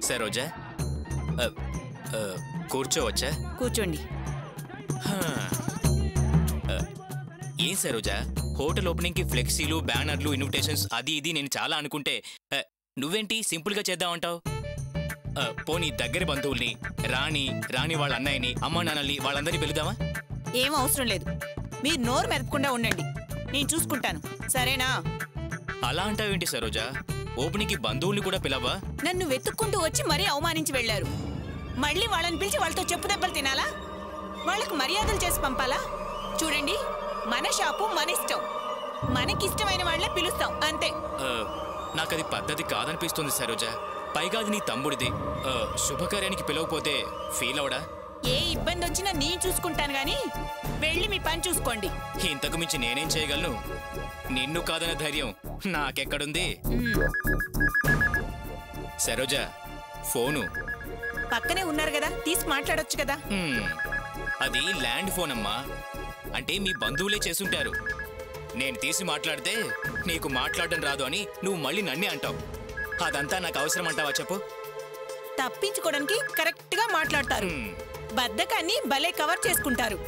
సరోజా కూర్చోవచ్చా? కూర్చోండి. ఏం Saroja, hotel opening కి ఫ్లెక్సీలు, బ్యానర్లు, ఇన్విటేషన్స్ అది ఇది నేను చాలా అనుకుంటే నువ్వేంటి సింపుల్ గా చేద్దామంటావు? పోనీ దగ్గర బంధువుల్ని, రాణి వాళ్ళ అన్నయ్యని, అమ్మా నాన్నల్ని వాళ్ళందరినీ పిలుద్దామా? ఏం అవసరం లేదు, మీరు నోరు మెదపకుండా ఉండండి, నేను చూసుకుంటాను, సరేనా? అలా అంటావేంటి సరోజా? ఓపెనింగ్ కి బంధువుల్ని కూడా పిలవా? నన్ను వెతుక్కుంటూ వచ్చి మరీ అవమానించి వెళ్లారు. మళ్ళీ వాళ్ళని పిలిచి వాళ్ళతో చెప్పు దెబ్బలు తినాలా? వాళ్ళకు మర్యాదలు చేసి పంపాలా? చూడండి, మన షాపు మన ఇష్టం, మనకిష్టమైన వాళ్ళే పిలుస్తాం అంతే. నాకది పద్ధతి కాదనిపిస్తుంది సరోజా. పైగా అది నీ తమ్ముడిది, శుభకార్యానికి పిలవకపోతే ఫీల్ అవడా? ఏ ఇబ్బంది వచ్చినా నేను చూసుకుంటాను గాని వెళ్ళి మీ పని చూసుకోండి. ఇంతకు మించి నేనేం చేయగలను? నిన్ను కాదన్న ధైర్యం నాకెక్కడుంది? సరోజా, ఫోను పక్కనే ఉన్నారు కదా, తీసి మాట్లాడొచ్చు కదా. అది ల్యాండ్ ఫోన్ అమ్మా, అంటే మీ బంధువులే చేసుంటారు. నేను తీసి మాట్లాడితే నీకు మాట్లాడడం రాదు అని నువ్వు మళ్ళీ నన్నే అంటావు. అదంతా నాకు అవసరం అంటావా చెప్పు? తప్పించుకోవడానికి కరెక్ట్ గా మాట్లాడతారు, బద్ధకాన్ని భలే కవర్ చేసుకుంటారు.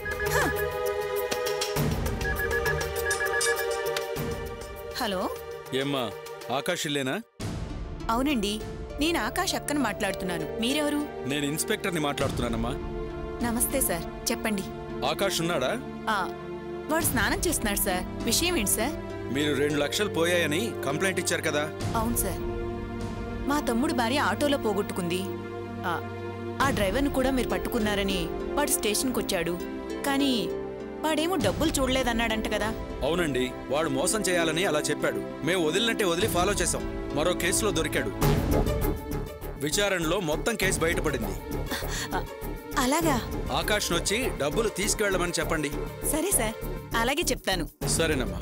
హలో, ఏమ్మా ఆకాష్ ఇల్లేనా? అవునండి, నేను ఆకాష్ అక్కని మాట్లాడుతున్నాను. మీరెవరు? నేను ఇన్స్పెక్టర్ని మాట్లాడుతున్నానమ్మా. నమస్తే సార్, చెప్పండి. ఆకాష్ ఉన్నాడా? వాడు స్నానం చేస్తున్నాడు సార్. విషయం ఏంటి సార్? మీరు 2 లక్షలు పోయాయని కంప్లైంట్ ఇచ్చారు కదా? అవును సార్, మా తమ్ముడు భార్య ఆటోలో పోగొట్టుకుంది. ఆ డ్రైవర్ను కూడా మీరు పట్టుకున్నారని వాడు స్టేషన్కి వచ్చాడు. కానీ వాడేమో డబ్బులు చూడలేదన్నాడంట కదా? అవునండి, వాడు మోసం చేయాలని అలా చెప్పాడు. మేము వదిలినట్టే వదిలి ఫాలో చేశాం. మరో కేసులో దొరికాడు. విచారణలో మొత్తం కేసు బయటపడింది. అలాగా? ఆకాష్ వచ్చి డబ్బులు తీసుకువెళ్ళమని చెప్పండి. సరే సార్, అలాగే చెప్తాను. సరేనమ్మా.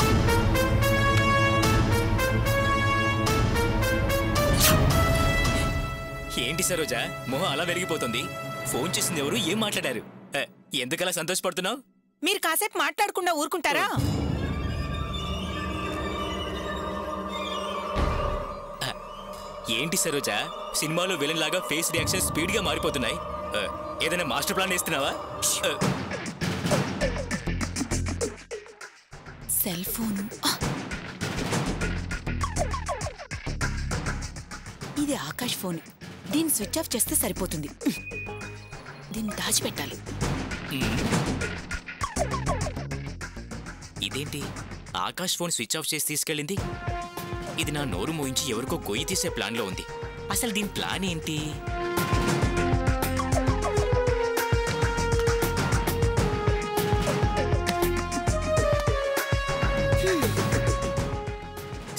ఏంటి సరోజా, మొహం అలా వెలిగిపోతుంది? ఫోన్ చేసింది ఎవరు? ఏం మాట్లాడారు? ఎందుకలా సంతోషపడుతున్నావు? మీరు కాసేపు మాట్లాడకుండా ఊరుకుంటారా? ఏంటి సరోజా, సినిమాలో విలన్ లాగా ఫేస్ రియాక్షన్ స్పీడ్ గా మారిపోతున్నాయి. ఏదైనా మాస్టర్ ప్లాన్ వేస్తున్నావా? సెల్ ఫోన్ ఇది ఆకాష్ ఫోన్. దీన్ని స్విచ్ ఆఫ్ చేస్తే సరిపోతుంది. దీన్ని దాచిపెట్టాలి. ఇదేంటి, ఆకాష్ ఫోన్ స్విచ్ ఆఫ్ చేసి తీసుకెళ్ళింది? ఇది నా నోరు మోయించి ఎవరికో గొయ్యి తీసే ప్లాన్ లో ఉంది. అసలు దీని ప్లాన్ ఏంటి?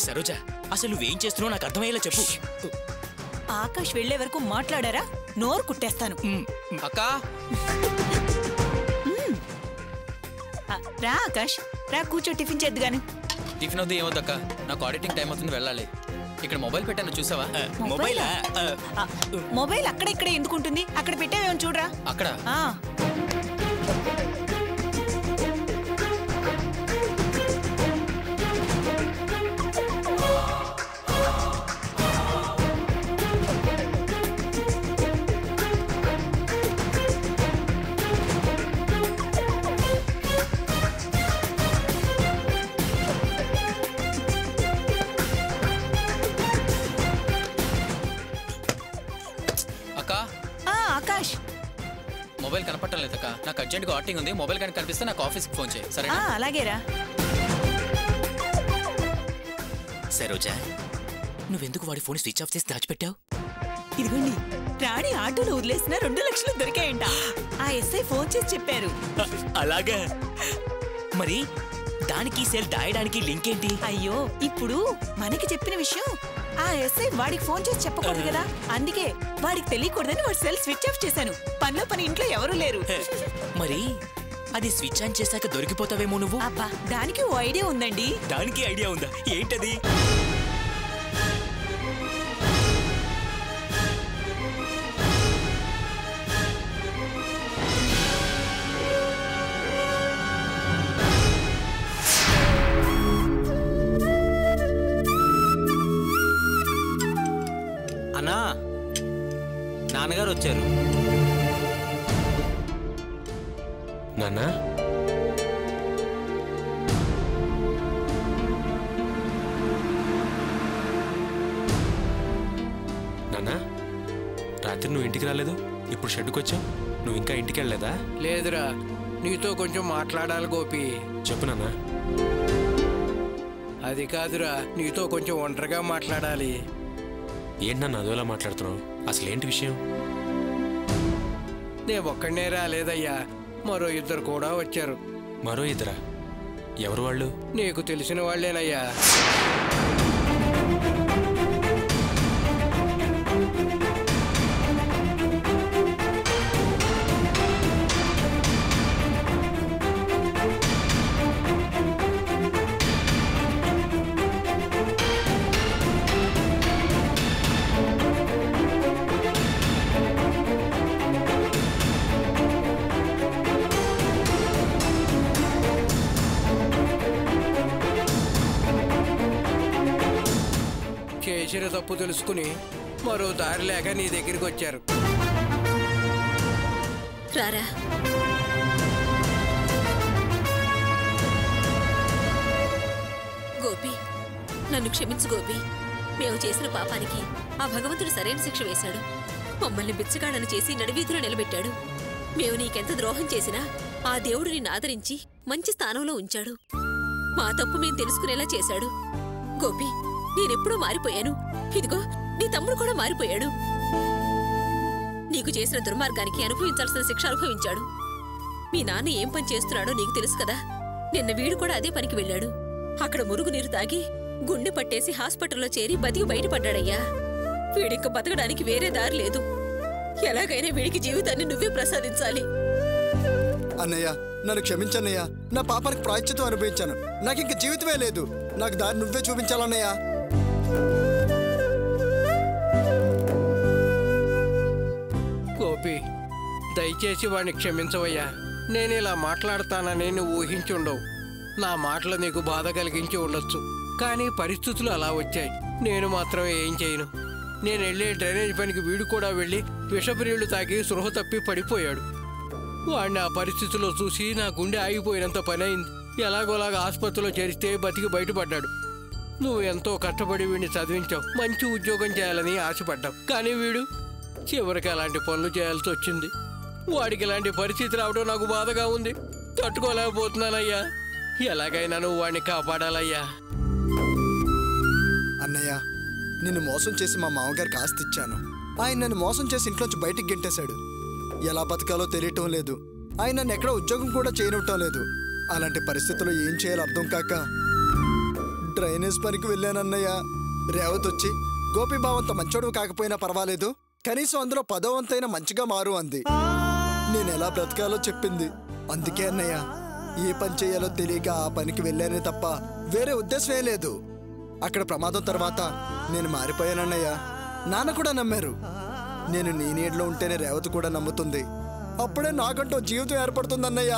సరోజా, అసలు నువ్వేం చేస్తున్నావు నాకు అర్థమయ్యేలా చెప్పు. ఆకాష్ వెళ్లే వరకు మాట్లాడారా నోరు కుట్టేస్తాను. అక్కా, రా ఆకాష్, రా కూర్చో, టిఫిన్ చేద్దు గాని. టిఫిన్ వద్దు, ఏమొద్దక్క, నాకు ఆడిటింగ్ టైం అవుతుంది, వెళ్ళాలి. ఇక్కడ మొబైల్ పెట్టాను, చూసావా? మొబైల్ అక్కడ ఇక్కడ ఎందుకుంటుంది? అక్కడ పెట్టావేమో చూడరా. అక్కడ ఆకాష్, మొబైల్ కనపడటం లేదక్క, నాకు అర్జెంట్గా ఆటింగ్ ఉంది. మొబైల్ కానీ కనిపిస్తే నాకు ఆఫీస్కి ఫోన్ చేయి, సరే? అలాగేరా. సరోజా, నువ్వెందుకు వాడి ఫోన్ స్విచ్ ఆఫ్ చేసి దాచిపెట్టావు? ఇదిగోండి, రాణి ఆటోలో వదిలేసిన 2 లక్షలు దొరికాయంట. ఆ ఎస్ఐ ఫోన్ చేసి చెప్పారు. అలాగా? మరి దానికి సెల్ దాయడానికి లింక్ ఏంటి? అయ్యో, ఇప్పుడు మనకి చెప్పిన విషయం ఆ ఎస్ఐ వాడికి ఫోన్ చేసి చెప్పకూడదు కదా, అందుకే వాడికి తెలియకూడదని వాడి సెల్ స్విచ్ ఆఫ్ చేశాను. పనిలో పని ఇంట్లో ఎవరూ లేరు. మరి అది స్విచ్ ఆన్ చేశాక దొరికిపోతావేమో నువ్వు. అబ్బా, దానికి ఓ ఐడియా ఉందండి. దానికి ఐడియా ఉందా? ఏంటది? అన్నా, నాన్నగారు వచ్చారు. నాన్న నాన్న రాత్రి నువ్వు ఇంటికి రాలేదు, ఇప్పుడు షెడ్డుకు వచ్చావు. నువ్వు ఇంకా ఇంటికి వెళ్ళలేదా? లేదురా, నీతో కొంచెం మాట్లాడాలి గోపి. చెప్పు నాన్న. అది కాదురా, నీతో కొంచెం ఒంటరిగా మాట్లాడాలి. ఏంటి నన్ను అదోలా మాట్లాడుతున్నావు? అసలు ఏంటి విషయం? నేను ఒక్కడనే రాలేదయ్యా, మరో ఇద్దరు కూడా వచ్చారు. మరో ఇద్దరా? ఎవరు వాళ్ళు? నీకు తెలిసిన వాళ్ళేనయ్యా. చేసిన తప్పు తెలుసుకుని మరో దారి లేక నీ దగ్గరికి వచ్చారు. రారా. గోపి, నన్ను క్షమించు గోపి. మేము చేసిన పాపానికి ఆ భగవంతుడు సరైన శిక్ష వేశాడు. మమ్మల్ని బిచ్చగాళ్ళను చేసి నడివీధిలో నిలబెట్టాడు. మేము నీకెంత ద్రోహం చేసినా ఆ దేవుడు నిన్ను ఆదరించి మంచి స్థానంలో ఉంచాడు. మా తప్పు మేము తెలుసుకునేలా చేశాడు. గోపి, నేనెప్పుడూ మారిపోయాను. ఇదిగో నీ తమ్ముడు కూడా మారిపోయాడు. నీకు చేసిన దుర్మార్గానికి అనుభవించాల్సిన శిక్ష అనుభవించాడు. మీ నాన్న ఏం పని చేస్తున్నాడో నీకు తెలుసు కదా. నిన్న వీడు కూడా అదే పనికి వెళ్ళాడు. అక్కడ మురుగునీరు తాగి గుండె పట్టేసి హాస్పిటల్లో చేరి బతికి బయటపడ్డాడయ్యా. వీడింక బతకడానికి వేరే దారి లేదు. ఎలాగైనా వీడికి జీవితాన్ని నువ్వే ప్రసాదించాలి. అన్నయ్య, నన్ను క్షమించన్నయ్య. నా పాపానికి ప్రాయశ్చిత్తం అనుభవించాను. నాకు ఇంక జీవితమే లేదు. నాకు దారి నువ్వే చూపించాలన్నయ్య. గోపి, దయచేసి వాడిని క్షమించవయ్యా. నేను ఇలా మాట్లాడతానని నువ్వు ఊహించుండవు. నా మాటలు నీకు బాధ కలిగించి ఉండొచ్చు, కానీ పరిస్థితులు అలా వచ్చాయి. నేను మాత్రం ఏం చేయను. నేను వెళ్ళే డ్రైనేజ్ పనికి వీడు కూడా వెళ్ళి విషపు నీళ్లు తాగి సృహ తప్పి పడిపోయాడు. వాడిని ఆ పరిస్థితిలో చూసి నా గుండె ఆగిపోయినంత పని అయింది. ఎలాగోలాగా ఆసుపత్రిలో చేరిస్తే బతికి బయటపడ్డాడు. నువ్వు ఎంతో కష్టపడి వీడిని చదివించావు, మంచి ఉద్యోగం చేయాలని ఆశపడ్డావు. కానీ వీడు చివరికి అలాంటి పనులు చేయాల్సి వచ్చింది. వాడికి ఇలాంటి పరిస్థితి రావడం నాకు బాధగా ఉంది. తట్టుకోలేకపోతున్నానయ్యా. ఎలాగైనా నువ్వు వాడిని కాపాడాలయ్యా. అన్నయ్య, నిన్ను మోసం చేసి మా మామగారికి ఆస్తి ఇచ్చాను. ఆయన నన్ను మోసం చేసి ఇంట్లోంచి బయటికి గెంటేశాడు. ఎలా బతకాలో తెలియటం లేదు. ఆయన నన్ను ఎక్కడ ఉద్యోగం కూడా చేయనివ్వటం లేదు. అలాంటి పరిస్థితుల్లో ఏం చేయాలో అర్థం కాక డ్రైనేజ్ పనికి వెళ్ళానన్నయ్య. రేవతి వచ్చి, గోపి బావంత మంచోడు కాకపోయినా పర్వాలేదు, కనీసం అందులో 10వ వంతైనా మంచిగా మారు అంది. నేను ఎలా బ్రతకాలో చెప్పింది. అందుకే అన్నయ్య, ఏ పని చేయాలో తెలియక ఆ పనికి వెళ్ళానే తప్ప వేరే ఉద్దేశమే లేదు. అక్కడ ప్రమాదం తర్వాత నేను మారిపోయానన్నయ్య. నాన్న కూడా నమ్మారు. నేను నీ నీడలో ఉంటేనే రేవతి కూడా నమ్ముతుంది. అప్పుడే నాకంటూ జీవితం ఏర్పడుతుందన్నయ్య.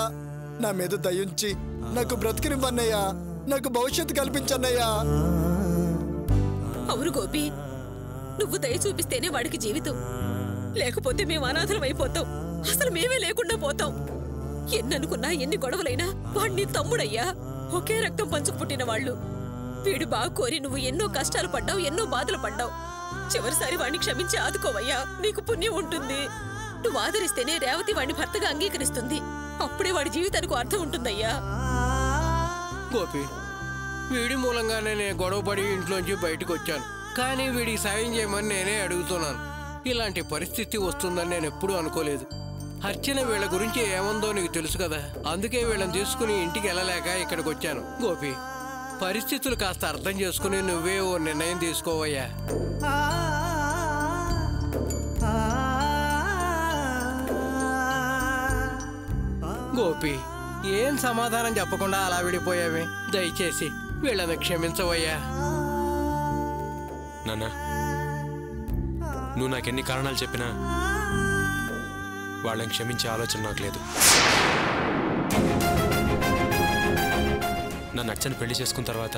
నా మీద దయించి నాకు బ్రతికినివ్వన్నయ్యా. నాకు భవిష్యత్తు కల్పించన్నయ్యా. అవును గోపి, నువ్వు దయ చూపిస్తేనే వాడికి జీవితం. లేకపోతే మేము అనాథలం అయిపోతాం. అసలు మేమే లేకుండా పోతాం. ఎన్ననుకున్నా, ఎన్ని గొడవలైనా వాడిని తమ్ముడయ్యా. ఒకే రక్తం పంచుకు పుట్టిన వాళ్ళు. వీడు బాగా కోరి నువ్వు ఎన్నో కష్టాలు పడ్డావు, ఎన్నో బాధలు పడ్డావు. చివరిసారి వాడిని క్షమించి ఆదుకోవయ్యా. నీకు పుణ్యం ఉంటుంది. నువ్వు ఆదరిస్తేనే రేవతి వాడిని భర్తగా అంగీకరిస్తుంది. అప్పుడే వాడి జీవితానికి అర్థం ఉంటుందయ్యా. గోపి, వీడి మూలంగానే నేను గొడవపడి ఇంట్లోంచి బయటకు వచ్చాను. కానీ వీడికి సాయం చేయమని నేనే అడుగుతున్నాను. ఇలాంటి పరిస్థితి వస్తుందని నేను ఎప్పుడూ అనుకోలేదు. అర్చన వీళ్ళ గురించి ఏముందో నీకు తెలుసు కదా. అందుకే వీళ్ళని తీసుకుని ఇంటికి వెళ్ళలేక ఇక్కడికి వచ్చాను. గోపి, పరిస్థితులు కాస్త అర్థం చేసుకుని నువ్వే ఓ నిర్ణయం తీసుకోవయ్యా. గోపి, ఏం సమాధానం చెప్పకుండా అలా విడిపోయావే. దయచేసి వీళ్ళని క్షమించవయ్యా. నాన్న, నువ్వు నాకెన్ని కారణాలు చెప్పినా వాళ్ళని క్షమించే ఆలోచన నాకు లేదు. నన్ను అర్చన పెళ్లి చేసుకున్న తర్వాత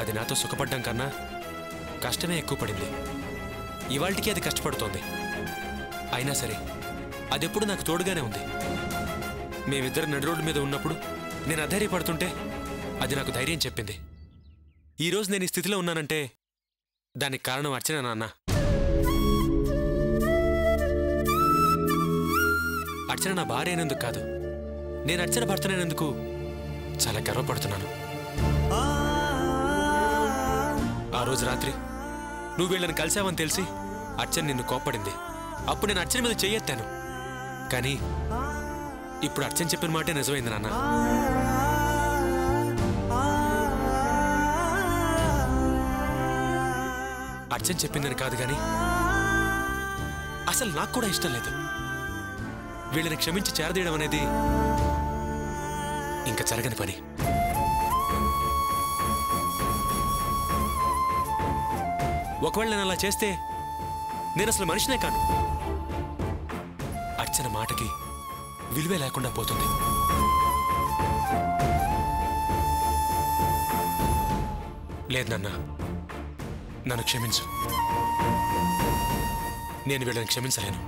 అది నాతో సుఖపడ్డం కన్నా కష్టమే ఎక్కువ పడింది. ఇవాళకి అది కష్టపడుతోంది. అయినా సరే అదెప్పుడు నాకు తోడుగానే ఉంది. మేమిద్దరు నడి రోడ్డు మీద ఉన్నప్పుడు నేను అధైర్యపడుతుంటే అది నాకు ధైర్యం చెప్పింది. ఈరోజు నేను ఈ స్థితిలో ఉన్నానంటే దానికి కారణం అర్చన నాన్న. అర్చన నా భార్య అయినందుకు కాదు, నేను అర్చన భర్తనైనందుకు చాలా గర్వపడుతున్నాను. ఆ రోజు రాత్రి నువ్వు వీళ్ళని కలిసావని తెలిసి అర్చన నిన్ను కోప్పడింది. అప్పుడు నేను అర్చన మీద చెయ్యెత్తాను. కానీ ఇప్పుడు అర్చన చెప్పిన మాటే నిజమైంది నాన్న. అర్చన చెప్పిందని కాదు కానీ అసలు నాకు కూడా ఇష్టం లేదు. వీళ్ళని క్షమించి చేరదీయడం అనేది ఇంకా జరగని పని. ఒకవేళ నేను అలా చేస్తే నేను అసలు మనిషినే కాను. అర్చన మాటకి విలువే లేకుండా పోతుంది. లేదు నాన్న, నన్ను క్షమించు. నేను వీళ్ళని క్షమించలేను.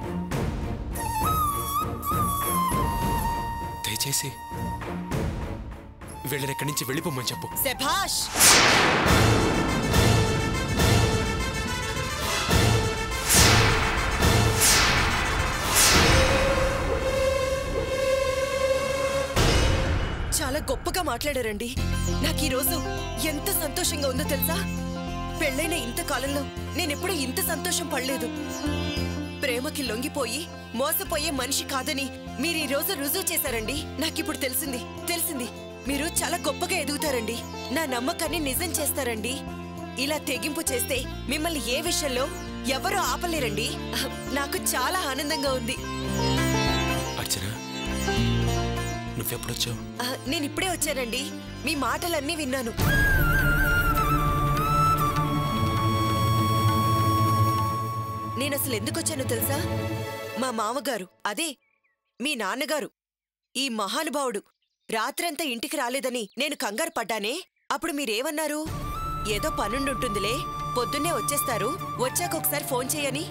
దయచేసి వీళ్ళని ఇక్కడి నుంచి వెళ్ళిపోమని చెప్పు. శభాష్! చాలా గొప్పగా మాట్లాడారండి. నాకు ఈరోజు ఎంత సంతోషంగా ఉందో తెలుసా? పెళ్ళైన ఇంతకాలంలో నేనెప్పుడూ ఇంత సంతోషం పడలేదు. ప్రేమకి లొంగిపోయి మోసపోయే మనిషి కాదని మీరు ఈ రోజు రుజువు చేశారండి. నాకిప్పుడు తెలిసింది మీరు చాలా గొప్పగా ఎదుగుతారండి. నా నమ్మకాన్ని నిజం చేస్తారండి. ఇలా తెగింపు చేస్తే మిమ్మల్ని ఏ విషయంలో ఎవరూ ఆపలేరండి. నాకు చాలా ఆనందంగా ఉంది. అర్చన, నువ్వెప్పుడొచ్చావు? నేనిప్పుడే వచ్చానండి. మీ మాటలన్నీ విన్నాను. నేనసలు ఎందుకు వచ్చానో తెలుసా? మా మామగారు, అదే మీ నాన్నగారు, ఈ మహానుభావుడు రాత్రంతా ఇంటికి రాలేదని నేను కంగారు పడ్డానే. అప్పుడు మీరేమన్నారు? ఏదో పనుండుంటుందిలే, పొద్దున్నే వచ్చేస్తారు, వచ్చాక ఒకసారి ఫోన్ చేయని.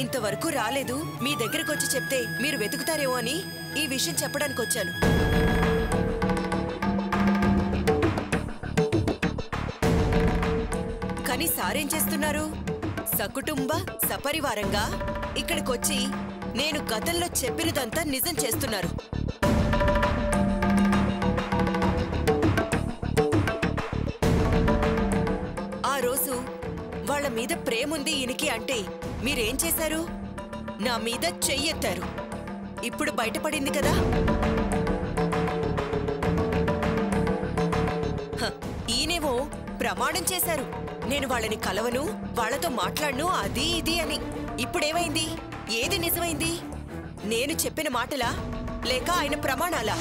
ఇంతవరకు రాలేదు. మీ దగ్గరకొచ్చి చెప్తే మీరు వెతుకుతారేమో అని ఈ విషయం చెప్పడానికి వచ్చాను. కానీ సారేం చేస్తున్నారు? సకుటుంబ సపరివారంగా ఇక్కడికొచ్చి నేను గతంలో చెప్పినదంతా నిజం చేస్తున్నారు. ఆ రోజు వాళ్ళ మీద ప్రేముంది ఈయనకి అంటే మీరేం చేశారు? నా మీద చెయ్యెత్తారు. ఇప్పుడు బయటపడింది కదా. ఈయనేమో ప్రమాణం చేశారు, నేను వాళ్ళని కలవను, వాళ్లతో మాట్లాడను, అది ఇది అని. ఇప్పుడేమైంది? ఏది నిజమైంది? నేను చెప్పిన మాటలా లేక ఆయన ప్రమాణాలా?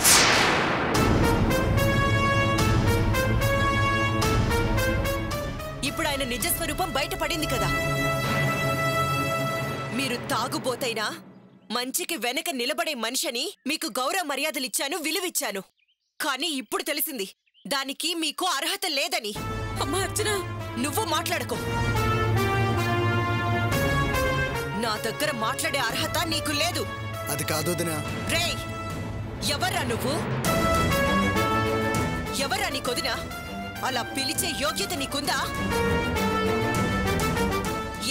ఇప్పుడు ఆయన నిజస్వరూపం బయటపడింది కదా. మీరు తాగుబోతైనా మంచికి వెనక నిలబడే మనిషిని మీకు గౌరవ మర్యాదలిచ్చాను, విలువిచ్చాను. కానీ ఇప్పుడు తెలిసింది దానికి మీకు అర్హత లేదని. అమ్మా అర్చన, నువ్వు మాట్లాడుకో. నా దగ్గర మాట్లాడే అర్హత నీకు లేదు. అది కాదు వదినా. రేయ్, ఎవర్రా నువ్వు? ఎవర్రా నీకొదినా? అలా పిలిచే యోగ్యత నీకుందా?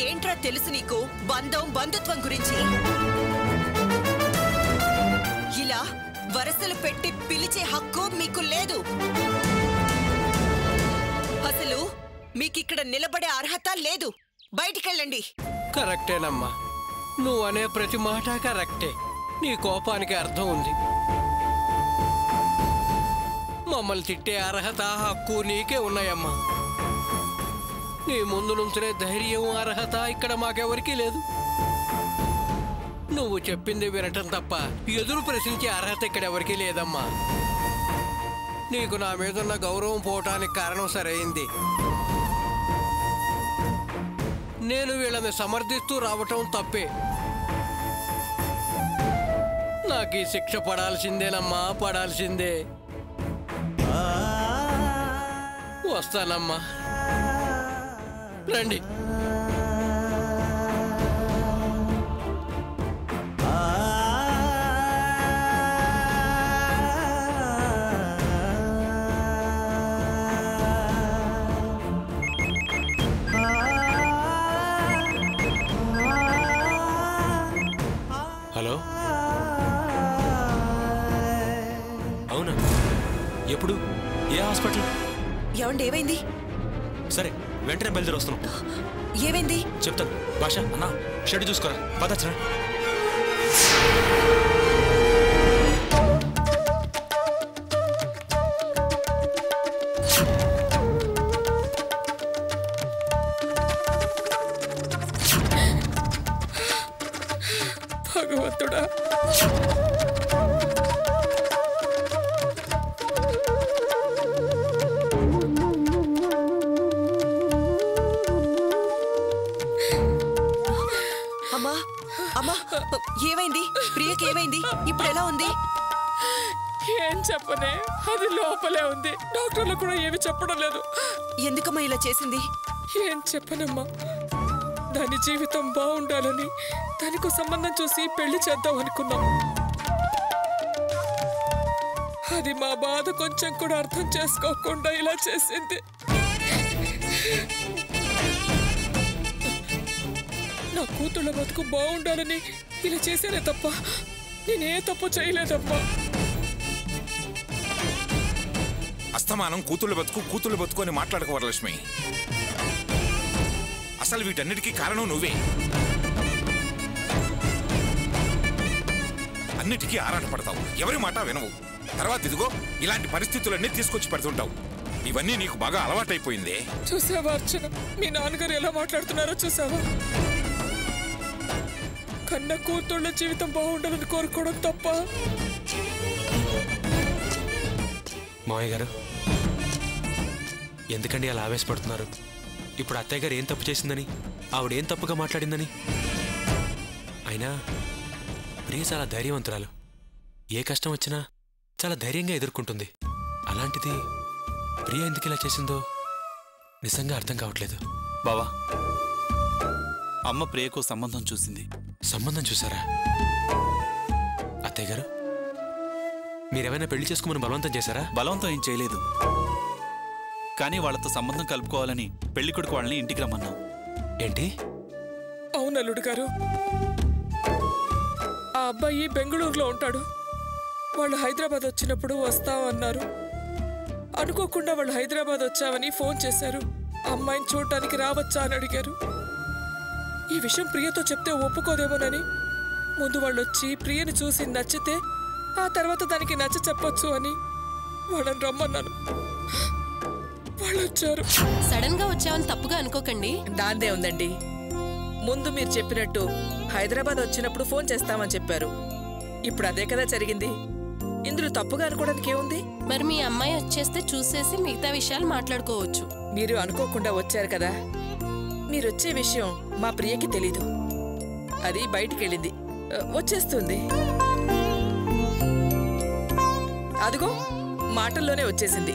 ఏంట్రా తెలుసు నీకు బంధం, బంధుత్వం గురించి? ఇలా వరసలు పెట్టి పిలిచే హక్కు మీకు లేదు. అసలు మీకిక్కడ నిలబడే అర్హత లేదు. బయటికెళ్ళండి. కరెక్టేనమ్మా, నువ్వు అనే ప్రతి మాట కరెక్టే. నీ కోపానికి అర్థం ఉంది. మమ్మల్ని తిట్టే అర్హత, హక్కు నీకే ఉన్నాయమ్మా. నీ ముందు నుంచునే ధైర్యం, అర్హత ఇక్కడ మాకెవరికీ లేదు. నువ్వు చెప్పింది వినటం తప్ప ఎదురు ప్రశ్నించే అర్హత ఇక్కడ ఎవరికీ లేదమ్మా. నీకు నా మీదున్న గౌరవం పోవటానికి కారణం సరైంది. నేను వీళ్ళని సమర్థిస్తూ రావటం తప్పే. నాకు ఈ శిక్ష పడాల్సిందేనమ్మా, పడాల్సిందే. వస్తానమ్మా, రండి. ఎప్పుడు? ఏ హాస్పిటల్? ఏమండి ఏమైంది? సరే వెంటనే బయలుదేరి వస్తున్నాం. ఏమైంది చెప్తాను. భాష అన్నా షెడ్ చూసుకోరా. పదచ్చరా. భగవంతుడా, అమ్మా అమ్మా ఏమైంది? ప్రియకి ఏమైంది? ఇప్పుడు ఎలా ఉంది? ఏం చెప్పనే, అది లోపలే ఉంది. డాక్టర్లు కూడా ఏమి చెప్పడం లేదు. ఎందుకమ్మా ఇలా చేసింది? ఏం చెప్పనమ్మా, దాని జీవితం బాగుండాలని దానికో సంబంధం చూసి పెళ్లి చేద్దాం అనుకున్నాం. అది మా బాధ కొంచెం కూడా అర్థం చేసుకోకుండా ఇలా చేసింది. నా కూతుళ్ళ బతుకు బాగుండాలని ఇలా చేసేనే తప్ప నేనే తప్పు చేయలేదమ్మా. అస్తమానం కూతుళ్ళ బతుకు అని మాట్లాడకు వరలక్ష్మి. అసలు వీటన్నిటికీ కారణం నువ్వే. అన్నిటికీ ఆరాటపడతావు, ఎవరి మాట వినవు. తర్వాత ఇదిగో ఇలాంటి పరిస్థితులన్నీ తీసుకొచ్చి పెడుతుంటావు. ఇవన్నీ నీకు బాగా అలవాటైపోయిందే. చూసావా అర్చన, మీ నాన్నగారు ఎలా మాట్లాడుతున్నారో చూసావా? కన్న కూతుళ్ళ జీవితం బాగుండాలని కోరుకోవడం తప్ప. మావయ్య గారు ఎందుకండి అలా ఆవేశపడుతున్నారు? ఇప్పుడు అత్తయ్య గారు ఏం తప్పు చేసిందని, ఆవిడేం తప్పుగా మాట్లాడిందని? అయినా ప్రియ చాలా ధైర్యవంతురాలు. ఏ కష్టం వచ్చినా చాలా ధైర్యంగా ఎదుర్కొంటుంది. అలాంటిది ప్రియ ఎందుకు ఇలా చేసిందో నిజంగా అర్థం కావట్లేదు. బావా, అమ్మ ప్రియకు సంబంధం చూసింది. సంబంధం చూసారా? అత్తయ్య గారు మీరేమైనా పెళ్లి చేసుకోమని బలవంతం చేశారా? బలవంతం ఏం చేయలేదు, కానీ వాళ్ళతో సంబంధం కలుపుకోవాలని పెళ్లి కొడుకు వాళ్ళని ఇంటికి రమ్మన్నాం. ఏంటి? అవును అల్లుడు గారు, ఆ అబ్బాయి బెంగళూరులో ఉంటాడు. వాళ్ళు హైదరాబాద్ వచ్చినప్పుడు వస్తామన్నారు. అనుకోకుండా వాళ్ళు హైదరాబాద్ వచ్చామని ఫోన్ చేశారు. అమ్మాయిని చూడటానికి రావచ్చా అని అడిగారు. ఈ విషయం ప్రియతో చెప్తే ఒప్పుకోదేమోనని ముందు వాళ్ళు వచ్చి ప్రియని చూసి నచ్చితే ఆ తర్వాత దానికి నచ్చ చెప్పొచ్చు అని వాళ్ళని రమ్మన్నాను. వాళ్ళు వచ్చారు. సడన్ గా వచ్చామని తప్పుగా అనుకోకండి. దాందే ఉందండి. ముందు మీరు చెప్పినట్టు హైదరాబాద్ వచ్చినప్పుడు ఫోన్ చేస్తామని చెప్పారు. ఇప్పుడు అదే కదా జరిగింది. ఇందులో తప్పుగా అనుకోవడానికి ఏముంది? మరి మీ అమ్మాయి వచ్చేస్తే చూసేసి మిగతా విషయాలు మాట్లాడుకోవచ్చు. మీరు అనుకోకుండా వచ్చారు కదా. మీరొచ్చే విషయం మా ప్రియకి తెలీదు. అది బయటికెళ్ళింది, వచ్చేస్తుంది. అదిగో మాటల్లోనే వచ్చేసింది.